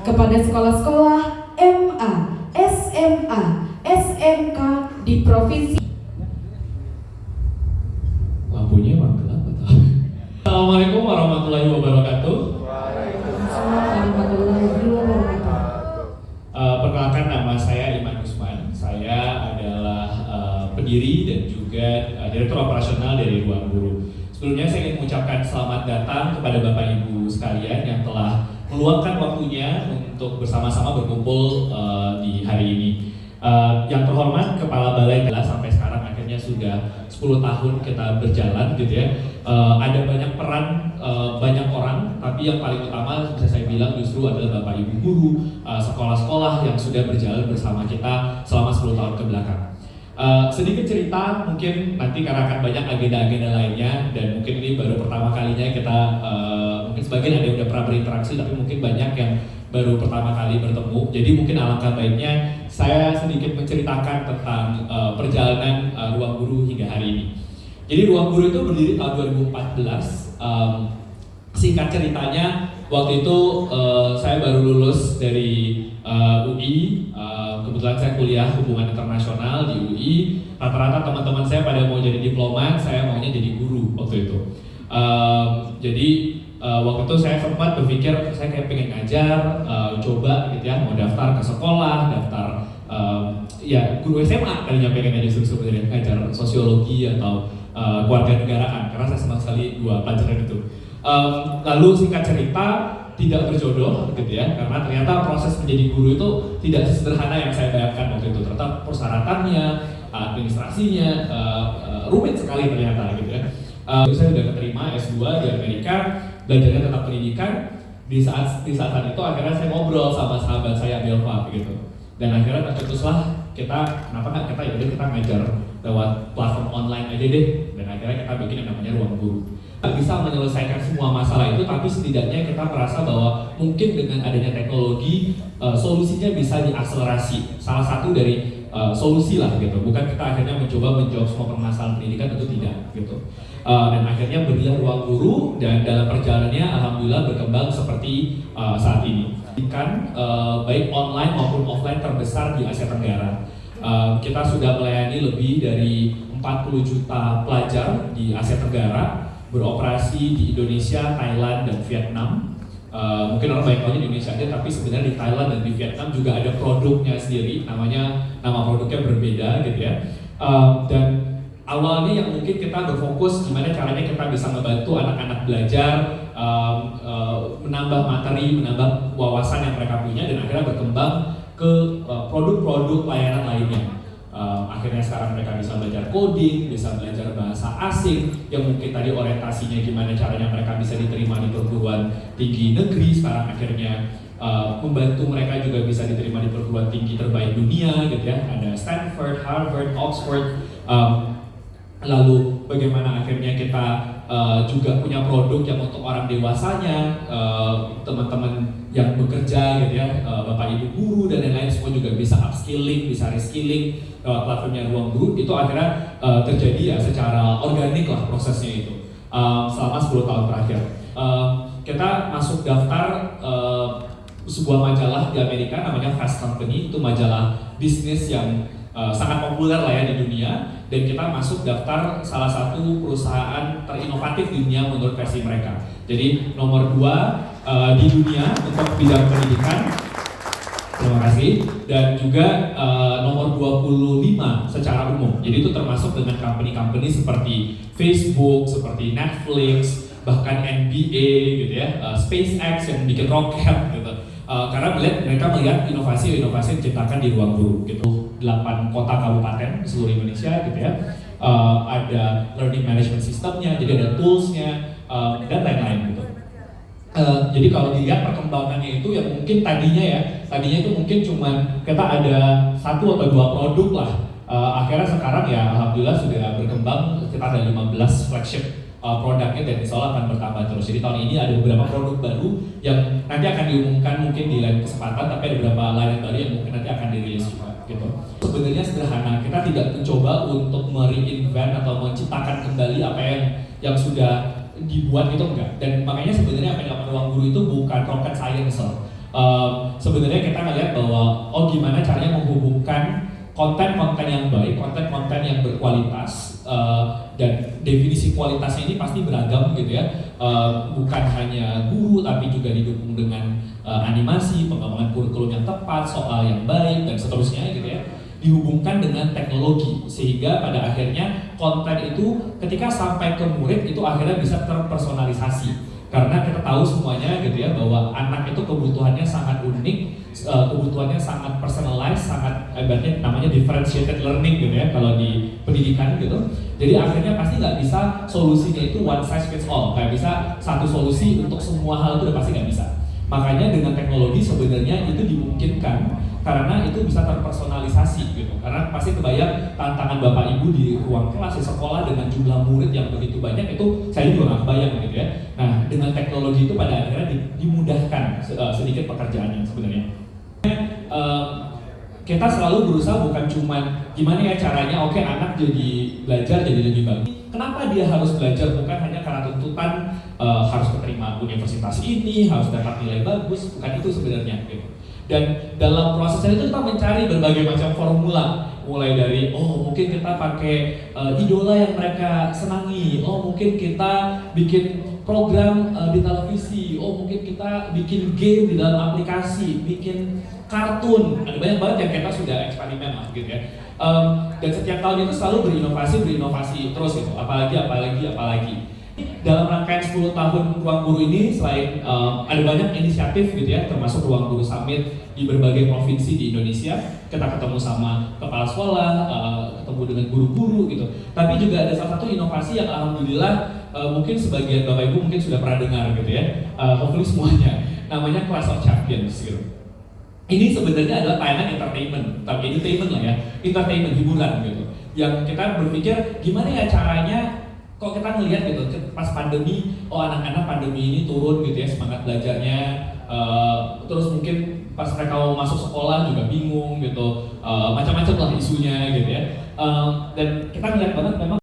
kepada sekolah-sekolah MA, SMA, SMK di provinsi. Lampunya emang gelap atau? Assalamualaikum warahmatullahi wabarakatuh. Perkenalkan, nama saya Iman Usman. Saya adalah pendiri dan juga direktur operasional dari Ruang Guru. Sebelumnya saya ingin mengucapkan selamat datang kepada Bapak Ibu sekalian yang telah meluangkan waktunya untuk bersama-sama berkumpul di hari ini. Yang terhormat Kepala Balai sampai sekarang akhirnya sudah 10 tahun kita berjalan gitu ya. Ada banyak peran banyak orang, tapi yang paling utama bisa saya bilang justru adalah Bapak Ibu guru, sekolah-sekolah yang sudah berjalan bersama kita selama 10 tahun ke belakang. Sedikit cerita, mungkin nanti karena akan banyak agenda-agenda lainnya dan mungkin ini baru pertama kalinya kita mungkin sebagian ada yang udah pernah berinteraksi, tapi mungkin banyak yang baru pertama kali bertemu. Jadi mungkin alangkah baiknya saya sedikit menceritakan tentang perjalanan Ruang Guru hingga hari ini. Jadi Ruang Guru itu berdiri tahun 2014. Singkat ceritanya, waktu itu saya baru lulus dari UI. Kebetulan saya kuliah hubungan internasional di UI. Rata-rata teman-teman saya pada mau jadi diplomat, saya maunya jadi guru waktu itu. Jadi waktu itu saya sempat berpikir saya kayak pengen ngajar, coba gitu ya, mau daftar ke sekolah, daftar ya guru SMA kalinya pengen aja sebenarnya ngajar sosiologi atau kewarganegaraan karena saya senang sekali dua pelajaran itu. Lalu singkat cerita tidak berjodoh gitu ya, karena ternyata proses menjadi guru itu tidak sesederhana yang saya bayangkan waktu itu. Ternyata persyaratannya, administrasinya rumit sekali ternyata gitu ya. Saya sudah keterima S2 di Amerika, belajarnya tentang pendidikan. Di saat itu akhirnya saya ngobrol sama sahabat saya Belva gitu. Dan akhirnya tercetuslah kita, kenapa nggak kita ngajar lewat platform online aja deh. Dan akhirnya kita bikin yang namanya Ruang Guru. Nggak bisa menyelesaikan semua masalah itu, tapi setidaknya kita merasa bahwa mungkin dengan adanya teknologi solusinya bisa diakselerasi. Salah satu dari solusi lah gitu. Bukan kita akhirnya mencoba menjawab semua permasalahan pendidikan, itu tidak gitu. Dan akhirnya berilah Ruang Guru dan dalam perjalanannya alhamdulillah berkembang seperti saat ini. Pendidikan baik online maupun offline terbesar di Asia Tenggara. Kita sudah melayani lebih dari 40 juta pelajar di Asia Tenggara, beroperasi di Indonesia, Thailand, dan Vietnam. Mungkin orang banyak tahu di Indonesia aja, tapi sebenarnya di Thailand dan di Vietnam juga ada produknya sendiri, nama produknya berbeda gitu ya. Dan awalnya yang mungkin kita berfokus gimana caranya kita bisa membantu anak-anak belajar, menambah materi, menambah wawasan yang mereka punya, dan akhirnya berkembang ke produk-produk layanan lainnya. Akhirnya sekarang mereka bisa belajar coding, bisa belajar bahasa asing yang mungkin tadi orientasinya gimana caranya mereka bisa diterima di perguruan tinggi negeri, sekarang akhirnya membantu mereka juga bisa diterima di perguruan tinggi terbaik dunia gitu ya. Ada Stanford, Harvard, Oxford. Lalu bagaimana akhirnya kita juga punya produk yang untuk orang dewasanya, teman-teman yang bekerja gitu ya, Bapak Ibu guru dan lain-lain semua juga bisa upskilling, bisa reskilling lewat platformnya Ruang Guru. Itu akhirnya terjadi ya secara organik lah prosesnya itu selama 10 tahun terakhir. Kita masuk daftar sebuah majalah di Amerika namanya Fast Company, itu majalah bisnis yang sangat populer lah ya di dunia, dan kita masuk daftar salah satu perusahaan terinovatif di dunia menurut versi mereka. Jadi nomor 2 di dunia untuk bidang pendidikan, terima kasih, dan juga nomor 25 secara umum. Jadi itu termasuk dengan company-company seperti Facebook, seperti Netflix, bahkan NBA gitu ya, SpaceX yang bikin roket gitu. Karena mereka melihat inovasi-inovasi yang diciptakan di Ruang Guru gitu. 8 kota kabupaten di seluruh Indonesia gitu ya. Ada learning management systemnya, jadi ada toolsnya dan lain-lain gitu. Jadi kalau dilihat perkembangannya itu yang mungkin tadinya itu mungkin cuman kita ada 1 atau 2 produk lah. Akhirnya sekarang ya alhamdulillah sudah berkembang, kita ada 15 flagship produknya, dan insya Allah akan bertambah terus. Jadi tahun ini ada beberapa produk baru yang nanti akan diumumkan mungkin di lain kesempatan, tapi ada beberapa layanan baru yang mungkin nanti akan dirilis juga gitu. Sebenarnya sederhana, kita tidak mencoba untuk mereinvent atau menciptakan kembali apa yang sudah dibuat, itu enggak. Dan makanya sebenarnya apa yang dilakukan Ruang Guru itu bukan rocket science. Sebenarnya kita ngeliat bahwa gimana caranya menghubungkan konten-konten yang baik, konten-konten yang berkualitas, dan definisi kualitasnya ini pasti beragam gitu ya. Bukan hanya guru tapi juga didukung dengan animasi, pengembangan kurikulum yang tepat, soal yang baik dan seterusnya gitu ya. Dihubungkan dengan teknologi sehingga pada akhirnya konten itu ketika sampai ke murid itu akhirnya bisa terpersonalisasi. Karena kita tahu semuanya gitu ya bahwa anak itu kebutuhannya sangat unik, kebutuhannya sangat personalized, sangat ibaratnya namanya differentiated learning gitu ya kalau di pendidikan gitu. Jadi akhirnya pasti nggak bisa solusinya itu one size fits all, nggak bisa satu solusi untuk semua hal itu udah pasti nggak bisa. Makanya dengan teknologi sebenarnya itu dimungkinkan karena itu bisa terpersonalisasi gitu. Karena pasti kebayang tantangan Bapak Ibu di ruang kelas di sekolah dengan jumlah murid yang begitu banyak itu saya juga nggak kebayang gitu ya. Nah dengan teknologi itu pada akhirnya dimudahkan sedikit pekerjaannya sebenarnya. Kita selalu berusaha bukan cuma gimana ya caranya anak jadi belajar jadi lebih bagus. Kenapa dia harus belajar? Bukan hanya karena tuntutan harus keterima universitas ini, harus dapat nilai bagus, bukan itu sebenarnya gitu. Dan dalam prosesnya itu kita mencari berbagai macam formula, mulai dari mungkin kita pakai idola yang mereka senangi, mungkin kita bikin program di televisi, mungkin kita bikin game di dalam aplikasi, bikin kartun, ada banyak banget yang kita sudah eksperimen lah gitu ya. Dan setiap tahun itu selalu berinovasi terus gitu, apalagi. Dalam rangkaian 10 tahun Ruang Guru ini selain ada banyak inisiatif gitu ya, termasuk Ruang Guru Summit di berbagai provinsi di Indonesia. Kita ketemu sama kepala sekolah, ketemu dengan guru-guru gitu. Tapi juga ada salah satu inovasi yang alhamdulillah mungkin sebagian Bapak Ibu mungkin sudah pernah dengar gitu ya. Hopefully semuanya, namanya Class of Champions gitu. Ini sebenarnya adalah tayangan entertainment lah ya, entertainment, hiburan gitu. Yang kita berpikir gimana ya caranya. Kok kita ngelihat gitu pas pandemi, anak-anak pandemi ini turun gitu ya semangat belajarnya, terus mungkin pas mereka mau masuk sekolah juga bingung gitu, macam-macam lah isunya gitu ya, dan kita ngelihat banget memang